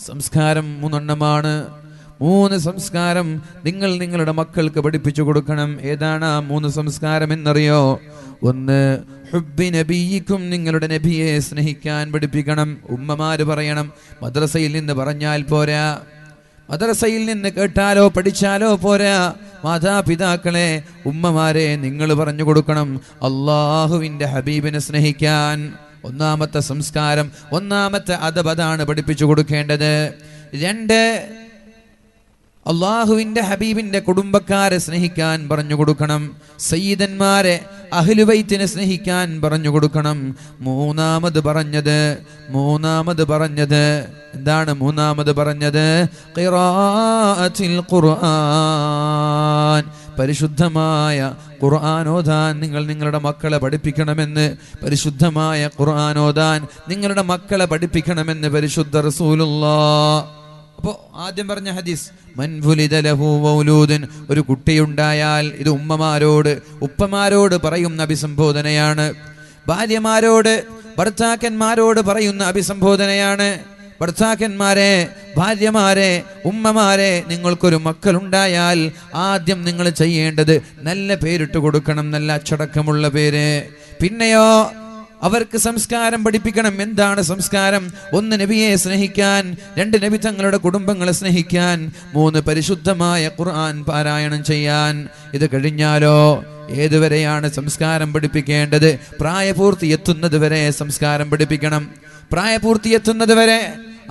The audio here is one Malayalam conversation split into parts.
സംസ്കാരം 3 എണ്ണമാണ്. 3 സംസ്കാരം നിങ്ങൾ നിങ്ങളുടെ മക്കൾക്ക് പഠിപ്പിച്ചു കൊടുക്കണം. ഏതാണ് ആ 3 സംസ്കാരം എന്നറിയോ? ഒന്ന്, ഹുബ്ബി നബിയിക്കും, നിങ്ങളുടെ നബിയെ സ്നേഹിക്കാൻ പഠിപ്പിക്കണം. ഉമ്മമാര് പറയണം. മദ്രസയിൽ നിന്ന് പറഞ്ഞാൽ പോരാ, മദ്രസയിൽ നിന്ന് കേട്ടാലോ പഠിച്ചാലോ പോരാ. മാതാപിതാക്കളെ, ഉമ്മമാരെ, നിങ്ങൾ പറഞ്ഞു കൊടുക്കണം അള്ളാഹുവിൻ്റെ ഹബീബിനെ സ്നേഹിക്കാൻ. ഒന്നാമത്തെ സംസ്കാരം, ഒന്നാമത്തെ അദബാണ് പഠിപ്പിച്ചു കൊടുക്കേണ്ടത്. 2, അള്ളാഹുവിൻ്റെ ഹബീബിൻ്റെ കുടുംബക്കാരെ സ്നേഹിക്കാൻ പറഞ്ഞു കൊടുക്കണം. സയ്യിദന്മാരെ, അഹ്ലുബൈത്തിനെ സ്നേഹിക്കാൻ പറഞ്ഞു കൊടുക്കണം. മൂന്നാമത് പറഞ്ഞത് എന്താണ്? മൂന്നാമത് പറഞ്ഞത് ഖിറാഅത്തുൽ ഖുർആൻ, പരിശുദ്ധമായ ഖുർആൻ ഓതാൻ നിങ്ങൾ നിങ്ങളുടെ മക്കളെ പഠിപ്പിക്കണമെന്ന്. പരിശുദ്ധമായ ഖുർആൻ ഓതാൻ നിങ്ങളുടെ മക്കളെ പഠിപ്പിക്കണമെന്ന് പരിശുദ്ധ റസൂലുള്ളാഹ്. അപ്പോൾ ആദ്യം പറഞ്ഞ ഹദീസ്, മൻ വുലിദ ലഹു മൗലൂദൻ, ഒരു കുട്ടിയുണ്ടായാൽ, ഇത് ഉമ്മമാരോട് ഉപ്പമാരോട് പറയുന്ന അഭിസംബോധനയാണ്. ഭാര്യമാരോട് ഭർത്താക്കന്മാരോട് പറയുന്ന അഭിസംബോധനയാണ്. ഭർത്താക്കന്മാരെ, ഭാര്യമാരെ, ഉമ്മമാരെ, നിങ്ങൾക്കൊരു മക്കളുണ്ടായാൽ ആദ്യം നിങ്ങൾ ചെയ്യേണ്ടത് നല്ല പേരിട്ട് കൊടുക്കണം, നല്ല അച്ചടക്കമുള്ള പേര്. പിന്നെയോ അവർക്ക് സംസ്കാരം പഠിപ്പിക്കണം. എന്താണ് സംസ്കാരം? 1, നബിയെ സ്നേഹിക്കാൻ. 2, നബി തങ്ങളുടെ കുടുംബങ്ങളെ സ്നേഹിക്കാൻ. 3, പരിശുദ്ധമായ ഖുർആൻ പാരായണം ചെയ്യാൻ. ഇത് കഴിഞ്ഞാലോ ഏതുവരെയാണ് സംസ്കാരം പഠിപ്പിക്കേണ്ടത്? പ്രായപൂർത്തി എത്തുന്നത് വരെ സംസ്കാരം പഠിപ്പിക്കണം. പ്രായപൂർത്തി എത്തുന്നത് വരെ.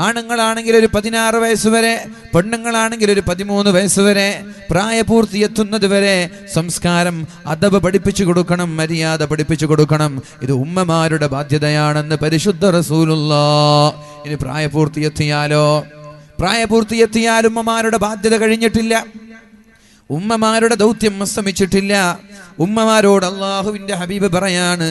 ആണുങ്ങളാണെങ്കിൽ ഒരു 16 വയസ്സ് വരെ, പെണ്ണുങ്ങളാണെങ്കിൽ ഒരു 13 വയസ്സ് വരെ. പ്രായപൂർത്തി എത്തുന്നത് വരെ സംസ്കാരം, അദബ് പഠിപ്പിച്ചു കൊടുക്കണം, മര്യാദ പഠിപ്പിച്ചു കൊടുക്കണം. ഇത് ഉമ്മമാരുടെ ബാധ്യതയാണെന്ന് പരിശുദ്ധ റസൂലുള്ളാഹ്. ഇനി പ്രായപൂർത്തിയെത്തിയാൽ ഉമ്മമാരുടെ ബാധ്യത കഴിഞ്ഞിട്ടില്ല, ഉമ്മമാരുടെ ദൗത്യം അസ്തമിച്ചിട്ടില്ല. ഉമ്മമാരോട് അള്ളാഹുവിൻ്റെ ഹബീബ് പറയാണ്,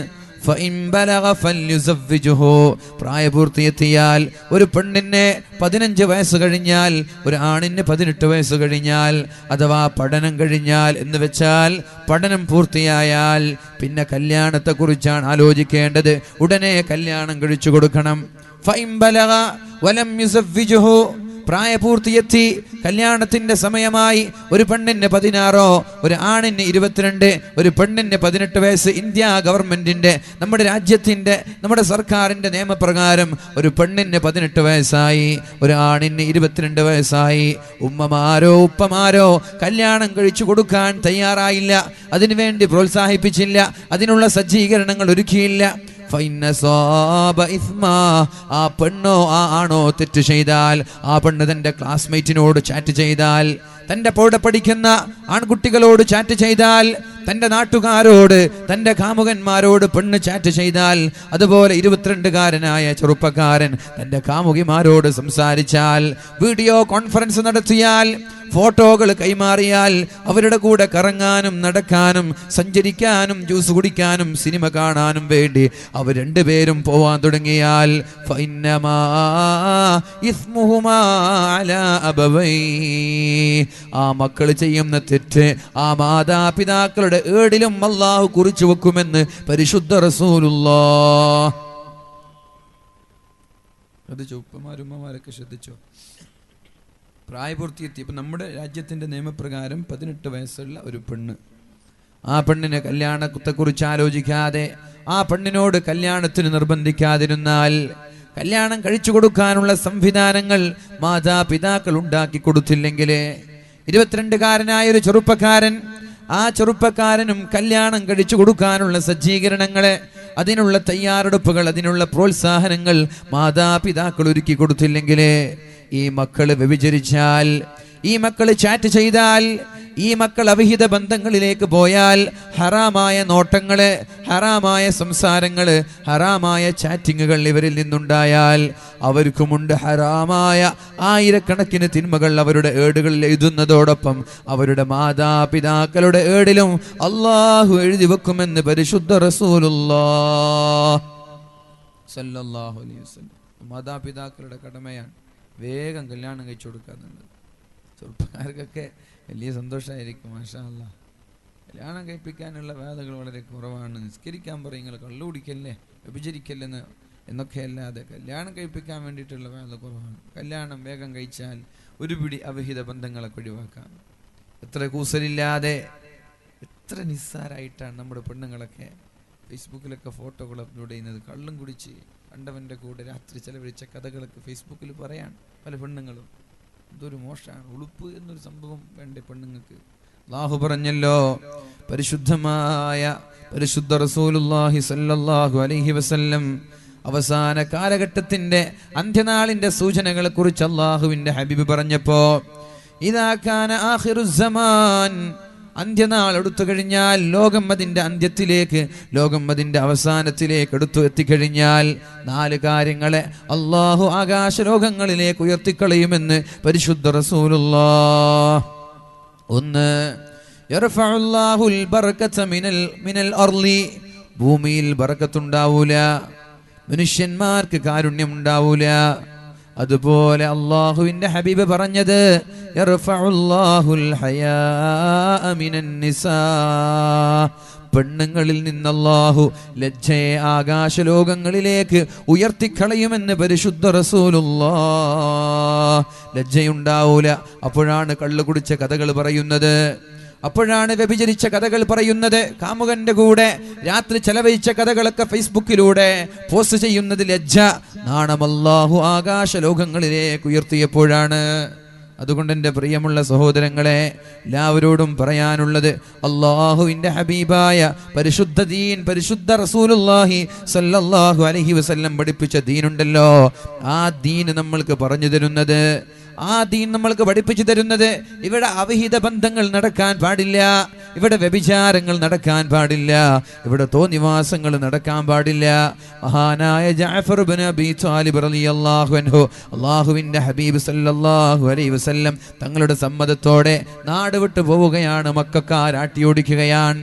പ്രായപൂർത്തിയെത്തിയാൽ, ഒരു പെണ്ണിന് 15 വയസ്സ് കഴിഞ്ഞാൽ, ഒരു ആണിന് 18 വയസ്സ് കഴിഞ്ഞാൽ, അഥവാ പഠനം കഴിഞ്ഞാൽ എന്ന് വെച്ചാൽ പഠനം പൂർത്തിയായാൽ പിന്നെ കല്യാണത്തെക്കുറിച്ചാണ് ആലോചിക്കേണ്ടത്. ഉടനെ കല്യാണം കഴിച്ചു കൊടുക്കണം. പ്രായപൂർത്തിയെത്തി, കല്യാണത്തിന്റെ സമയമായി. ഒരു പെണ്ണിന് 16, ഒരു ആണിന് 22, ഒരു പെണ്ണിന് 18 വയസ്സ്. ഇന്ത്യ ഗവൺമെന്റിന്റെ, നമ്മുടെ രാജ്യത്തിന്റെ, നമ്മുടെ സർക്കാരിന്റെ നിയമപ്രകാരം ഒരു പെണ്ണിന് 18 വയസ്സായി, ഒരു ആണിന് 22 വയസ്സായി. ഉമ്മമാരോ ഉപ്പമാരോ കല്യാണം കഴിച്ചു കൊടുക്കാൻ തയ്യാറായില്ല, അതിനുവേണ്ടി പ്രോത്സാഹിപ്പിച്ചില്ല, അതിനുള്ള സജ്ജീകരണങ്ങൾ ഒരുക്കിയില്ല. ആ പെണ്ണോ ആ ആണോ തെറ്റ് ചെയ്താൽ, ആ പെണ്ണ് തൻ്റെ ക്ലാസ്മേറ്റിനോട് ചാറ്റ് ചെയ്താൽ, തൻ്റെ കൂടെ പഠിക്കുന്ന ആൺകുട്ടികളോട് ചാറ്റ് ചെയ്താൽ, തൻ്റെ നാട്ടുകാരോട്, തൻ്റെ കാമുകന്മാരോട് പെണ്ണ് ചാറ്റ് ചെയ്താൽ, അതുപോലെ 22കാരനായ ചെറുപ്പക്കാരൻ തൻ്റെ കാമുകിമാരോട് സംസാരിച്ചാൽ, വീഡിയോ കോൺഫറൻസ് നടത്തിയാൽ, ഫോട്ടോകൾ കൈമാറിയാൽ, അവരുടെ കൂടെ കറങ്ങാനും നടക്കാനും സഞ്ചരിക്കാനും ജ്യൂസ് കുടിക്കാനും സിനിമ കാണാനും വേണ്ടി അവർ രണ്ടുപേരും പോവാൻ തുടങ്ങിയാൽ, ആ മക്കൾ ചെയ്യുന്ന തെറ്റ് ആ മാതാപിതാക്കളുടെ ഏടിലും അല്ലാഹു കുറിച്ചു വെക്കുമെന്ന് പരിശുദ്ധ റസൂലുള്ളാഹ്. ശ്രദ്ധിച്ചോ, ഉപ്പമാരുമ്മമാരൊക്കെ ശ്രദ്ധിച്ചോ. പ്രായപൂർത്തിയെത്തി. ഇപ്പം നമ്മുടെ രാജ്യത്തിൻ്റെ നിയമപ്രകാരം 18 വയസ്സുള്ള ഒരു പെണ്ണ്, ആ പെണ്ണിനെ കല്യാണത്തെക്കുറിച്ച് ആലോചിക്കാതെ, ആ പെണ്ണിനോട് കല്യാണത്തിന് നിർബന്ധിക്കാതിരുന്നാൽ, കല്യാണം കഴിച്ചു കൊടുക്കാനുള്ള സംവിധാനങ്ങൾ മാതാപിതാക്കൾ ഉണ്ടാക്കി കൊടുത്തില്ലെങ്കിൽ, 22കാരനായ ഒരു ചെറുപ്പക്കാരൻ, ആ ചെറുപ്പക്കാരനും കല്യാണം കഴിച്ചു കൊടുക്കാനുള്ള സജ്ജീകരണങ്ങളെ, അതിനുള്ള തയ്യാറെടുപ്പുകൾ, അതിനുള്ള പ്രോത്സാഹനങ്ങൾ മാതാപിതാക്കൾ ഒരുക്കി കൊടുത്തില്ലെങ്കിൽ, ഈ മക്കള് വ്യഭിചരിച്ചാൽ, ഈ മക്കള് ചാറ്റ് ചെയ്താൽ, ഈ മക്കൾ അവിഹിത ബന്ധങ്ങളിലേക്ക് പോയാൽ, ഹറാമായ നോട്ടങ്ങള്, ഹറാമായ സംസാരങ്ങള്, ഹറാമായ ചാറ്റിങ്ങുകൾ ഇവരിൽ നിന്നുണ്ടായാൽ, അവർക്കുമുണ്ട് ഹറാമായ ആയിരക്കണക്കിന് തിന്മകൾ അവരുടെ ഏടുകളിൽ എഴുതുന്നതോടൊപ്പം അവരുടെ മാതാപിതാക്കളുടെ ഏടിലും അള്ളാഹു എഴുതി വെക്കുമെന്ന് പരിശുദ്ധ റസൂലുള്ളാഹ് സല്ലല്ലാഹു അലൈഹി വസല്ലം. മാതാപിതാക്കളുടെ കടമയാണ് വേഗം കല്യാണം കഴിച്ചു കൊടുക്കുക എന്നുള്ളത്. ചെറുപ്പക്കാർക്കൊക്കെ വലിയ സന്തോഷമായിരിക്കും. മാഷാ അല്ലാഹ്. കല്യാണം കഴിപ്പിക്കാനുള്ള വേദകൾ വളരെ കുറവാണ്. നിസ്കരിക്കാൻ പറയും, നിങ്ങൾ കള്ളു കുടിക്കല്ലേ, വ്യഭിചരിക്കല്ലെന്ന് എന്നൊക്കെ അല്ലാതെ കല്യാണം കഴിപ്പിക്കാൻ വേണ്ടിയിട്ടുള്ള വേല കുറവാണ്. കല്യാണം വേഗം കഴിച്ചാൽ ഒരു പിടി അവിഹിത ബന്ധങ്ങളൊക്കെ ഒഴിവാക്കാം. എത്ര കൂസലില്ലാതെ എത്ര നിസ്സാരായിട്ടാണ് നമ്മുടെ പെണ്ണുങ്ങളൊക്കെ ഫേസ്ബുക്കിലൊക്കെ ഫോട്ടോകൾ അപ്ലോഡ് ചെയ്യുന്നത്. കള്ളും കുടിച്ച് കണ്ടവൻ്റെ കൂടെ രാത്രി ചെലവഴിച്ച കഥകളൊക്കെ ഫേസ്ബുക്കിൽ പറയാൻ പല പെണ്ണുങ്ങളും. ഇതൊരു മോശമാണ്. ഉളുപ്പ് എന്നൊരു സംഭവം വേണ്ടേ പെണ്ണുങ്ങൾക്ക്? അല്ലാഹു പറഞ്ഞല്ലോ, പരിശുദ്ധമായ പരിശുദ്ധ റസൂലുള്ളാഹി സ്വല്ലല്ലാഹു അലൈഹി വസല്ലം അവസാന കാലഘട്ടത്തിന്റെ അന്ത്യനാളിന്റെ സൂചനകളെ കുറിച്ച് അല്ലാഹുവിന്റെ ഹബീബ് പറഞ്ഞപ്പോ, ഇദാ കാന ആഖിറുസ്സമാൻ, അന്ത്യനാൾ എടുത്തു കഴിഞ്ഞാൽ, ലോകം അതിന്റെ അന്ത്യത്തിലേക്ക്, ലോകം അതിന്റെ അവസാനത്തിലേക്ക് എടുത്തു എത്തിക്കഴിഞ്ഞാൽ 4 കാര്യങ്ങളെ അല്ലാഹു ആകാശലോകങ്ങളിലേക്ക് ഉയർത്തിക്കളയുമെന്ന് പരിശുദ്ധ റസൂലുള്ളാഹ്. 1, യർഫഉല്ലാഹുൽ ബർകത മിനൽ അർളി, ഭൂമിയിൽ ബർക്കത്തുണ്ടാവൂല, മനുഷ്യന്മാർക്ക് കാരുണ്യം ഉണ്ടാവൂല. അതുപോലെ അല്ലാഹുവിന്റെ ഹബീബ് പറഞ്ഞത്, യർഫഉല്ലാഹുൽ ഹയാഅ മിനൻ നിസാ, പെണ്ണുങ്ങളിൽ നിന്ന് അല്ലാഹു ലജ്ജയെ ആകാശലോകങ്ങളിലേക്ക് ഉയർത്തിക്കളയുമെന്ന് പരിശുദ്ധ റസൂലുള്ളാഹ്. ലജ്ജയുണ്ടാവൂല. അപ്പോഴാണ് കള്ളു കുടിച്ച കഥകൾ പറയുന്നത്, അപ്പോഴാണ് വ്യഭിചരിച്ച കഥകൾ പറയുന്നത്, കാമുകന്റെ കൂടെ രാത്രി ചെലവഴിച്ച കഥകളൊക്കെ ഫേസ്ബുക്കിലൂടെ പോസ്റ്റ് ചെയ്യുന്നത് ലജ്ജ, നാണം അല്ലാഹു ആകാശ ലോകങ്ങളിലേക്ക് ഉയർത്തിയപ്പോഴാണ്. അതുകൊണ്ട് എൻ്റെ പ്രിയമുള്ള സഹോദരങ്ങളെ, എല്ലാവരോടും പറയാനുള്ളത്, അല്ലാഹുവിൻ്റെ ഹബീബായ പരിശുദ്ധ ദീൻ, പരിശുദ്ധ റസൂലുള്ളാഹി സ്വല്ലല്ലാഹു അലൈഹി വസല്ലം പഠിപ്പിച്ച ദീനുണ്ടല്ലോ, ആ ദീൻ നമ്മൾക്ക് പറഞ്ഞു തരുന്നത്, ആ ദീൻ നമ്മൾക്ക് പഠിപ്പിച്ചു തരുന്നത്, ഇവിടെ അവിഹിത ബന്ധങ്ങൾ നടക്കാൻ പാടില്ല, ഇവിടെ വ്യഭിചാരങ്ങൾ നടക്കാൻ പാടില്ല, ഇവിടെ തോന്നിവാസങ്ങൾ നടക്കാൻ പാടില്ല. മഹാനായ ജഅഫർ ഇബ്നു അബീ ത്വാലിബ് റളിയല്ലാഹു അൻഹു, അല്ലാഹുവിൻ്റെ ഹബീബ് സല്ലല്ലാഹു അലൈഹി വസല്ലം തങ്ങളുടെ സമ്മതത്തോടെ നാട് വിട്ടു പോവുകയാണ്. മക്കക്കാർ ആട്ടിയോടിക്കുകയാണ്.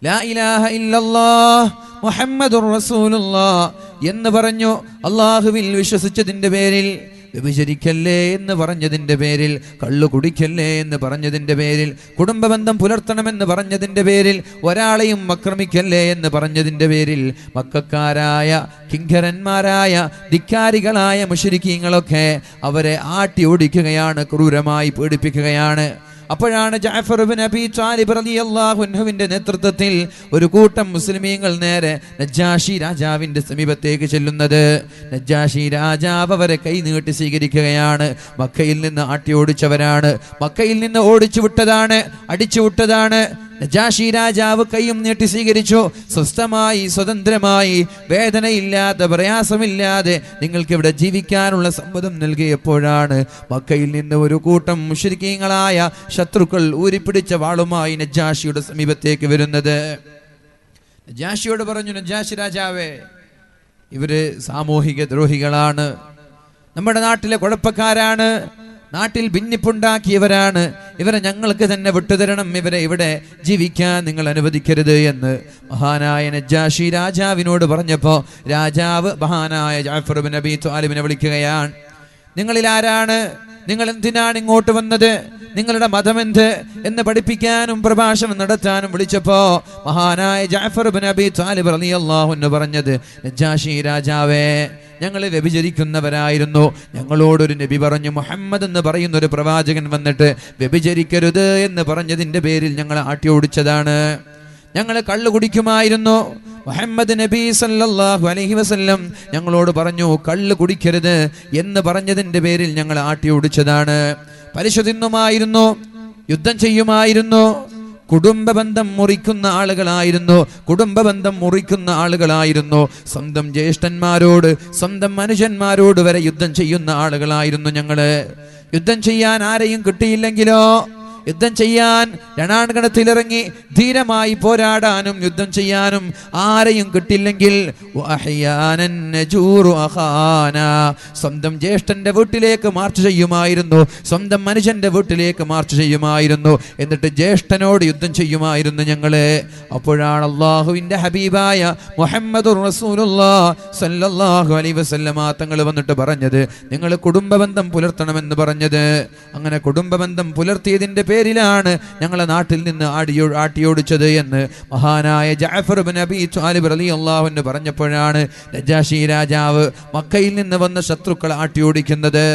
ലാ ഇലാഹ ഇല്ലല്ലാഹ് മുഹമ്മദുർ റസൂലുള്ളാഹ് എന്ന് പറഞ്ഞു. അല്ലാഹുവിൽ വിശ്വസിച്ചതിന്റെ പേരിൽ, വ്യഭിചരിക്കല്ലേ എന്ന് പറഞ്ഞതിന്റെ പേരിൽ, കള്ളു കുടിക്കല്ലേ എന്ന് പറഞ്ഞതിന്റെ പേരിൽ, കുടുംബബന്ധം പുലർത്തണമെന്ന് പറഞ്ഞതിന്റെ പേരിൽ, ഒരാളെയും ആക്രമിക്കല്ലേ എന്ന് പറഞ്ഞതിന്റെ പേരിൽ, മക്കക്കാരായ കിങ്കരന്മാരായ ധിക്കാരികളായ മുശ്രിക്കീങ്ങളൊക്കെ അവരെ ആട്ടി ഓടിക്കുകയാണ്, ക്രൂരമായി പീഡിപ്പിക്കുകയാണ്. അപ്പോഴാണ് ജഅഫർ ഇബ്നു അബീ ത്വാലിബ് റളിയല്ലാഹു അൻഹുവിന്റെ നേതൃത്വത്തിൽ ഒരു കൂട്ടം മുസ്ലിമീങ്ങൾ നേരെ നജ്ജാശി രാജാവിന്റെ സമീപത്തേക്ക് ചെല്ലുന്നത്. നജ്ജാശി രാജാവ് അവരെ കൈ നീട്ടി സ്വീകരിക്കുകയാണ്. മക്കയിൽ നിന്ന് ആട്ടി ഓടിച്ചവരാണ്, മക്കയിൽ നിന്ന് ഓടിച്ചു വിട്ടതാണ്, അടിച്ചു വിട്ടതാണ്. നജാശി രാജാവ് കൈയും നീട്ടി സ്വീകരിച്ചു. സ്വസ്ഥമായി, സ്വതന്ത്രമായി, വേദനയില്ലാതെ, പ്രയാസമില്ലാതെ നിങ്ങൾക്ക് ഇവിടെ ജീവിക്കാനുള്ള സമ്മതം നൽകിയപ്പോഴാണ് മക്കയിൽ നിന്ന് ഒരു കൂട്ടം മുശ്രിക്കീങ്ങളായ ശത്രുക്കൾ ഊരിപ്പിടിച്ച വാളുമായി നജാശിയുടെ സമീപത്തേക്ക് വരുന്നത്. നജാശിയോട് പറഞ്ഞു, നജാശി രാജാവേ, ഇവര് സാമൂഹിക ദ്രോഹികളാണ്, നമ്മുടെ നാട്ടിലെ കുഴപ്പക്കാരാണ്, നാട്ടിൽ ഭിന്നിപ്പുണ്ടാക്കിയവരാണ്, ഇവരെ ഞങ്ങൾക്ക് തന്നെ വിട്ടുതരണം, ഇവരെ ഇവിടെ ജീവിക്കാൻ നിങ്ങൾ അനുവദിക്കരുത് എന്ന് മഹാനായ നജ്ജാശി രാജാവിനോട് പറഞ്ഞപ്പോ രാജാവ് മഹാനായ ജഅഫർ ഇബ്നു അബീ ത്വാലിബിനെ വിളിക്കുകയാണ്. നിങ്ങളിൽ ആരാണ്? നിങ്ങൾ എന്തിനാണ് ഇങ്ങോട്ട് വന്നത്? നിങ്ങളുടെ മതമെന്ത് എന്ന് പഠിപ്പിക്കാനും പ്രഭാഷണം നടത്താനും വിളിച്ചപ്പോ മഹാനായ ജഅഫർ ഇബ്നു അബീ ത്വാലിബ് റളിയല്ലാഹു അൻഹു പറഞ്ഞത്, നജ്ജാശി രാജാവേ, ഞങ്ങൾ വ്യഭിചരിക്കുന്നവരായിരുന്നു. ഞങ്ങളോടൊരു നബി പറഞ്ഞു, മുഹമ്മദ് എന്ന് പറയുന്ന ഒരു പ്രവാചകൻ വന്നിട്ട് വ്യഭിചരിക്കരുത് എന്ന് പറഞ്ഞതിന്റെ പേരിൽ ഞങ്ങൾ ആട്ടി ഓടിച്ചതാണ്. ഞങ്ങൾ കള്ളു കുടിക്കുമായിരുന്നു. മുഹമ്മദ് നബി സല്ലല്ലാഹു അലൈഹി വസല്ലം ഞങ്ങളോട് പറഞ്ഞു കള്ളു കുടിക്കരുത് എന്ന് പറഞ്ഞതിന്റെ പേരിൽ ഞങ്ങൾ ആട്ടി ഓടിച്ചതാണ്. പലിശ തിന്നുമായിരുന്നു, യുദ്ധം ചെയ്യുമായിരുന്നു, കുടുംബബന്ധം മുറിക്കുന്ന ആളുകളായിരുന്നു. സ്വന്തം ജ്യേഷ്ഠന്മാരോട്, സ്വന്തം മനുഷ്യന്മാരോട് വരെ യുദ്ധം ചെയ്യുന്ന ആളുകളായിരുന്നു ഞങ്ങള്. യുദ്ധം ചെയ്യാൻ ആരെയും കിട്ടിയില്ലെങ്കിലോ, യുദ്ധം ചെയ്യാൻ രണാങ്കണത്തിലിറങ്ങി ധീരമായി പോരാടാനും യുദ്ധം ചെയ്യാനും ആരെയും കിട്ടില്ലെങ്കിൽ സ്വന്തം ജ്യേഷ്ഠന്റെ വീട്ടിലേക്ക് മാർച്ച് ചെയ്യുമായിരുന്നു, സ്വന്തം മനുഷ്യന്റെ വീട്ടിലേക്ക് മാർച്ച് ചെയ്യുമായിരുന്നു. എന്നിട്ട് ജ്യേഷ്ഠനോട് യുദ്ധം ചെയ്യുമായിരുന്നു ഞങ്ങള്. അപ്പോഴാണ് അല്ലാഹുവിന്റെ ഹബീബായ മുഹമ്മദുർ റസൂലുള്ളാഹി സ്വല്ലല്ലാഹു അലൈഹി വസല്ലമ തങ്ങൾ വന്നിട്ട് പറഞ്ഞത്, നിങ്ങൾ കുടുംബബന്ധം പുലർത്തണമെന്ന് പറഞ്ഞത്. അങ്ങനെ കുടുംബബന്ധം പുലർത്തിയതിന്റെ പേരിലാണ് ഞങ്ങളെ നാട്ടിൽ നിന്ന് ആട്ടിയോടിച്ചത് എന്ന് മഹാനായ ജഅഫർ ഇബ്നു അബീ ത്വാലിബ് റളിയല്ലാഹു അൻഹു പറഞ്ഞപ്പോഴാണ് നജാശി രാജാവ് മക്കയിൽ നിന്ന് വന്ന ശത്രുക്കളെ ആട്ടിയോടിക്കുന്നത്.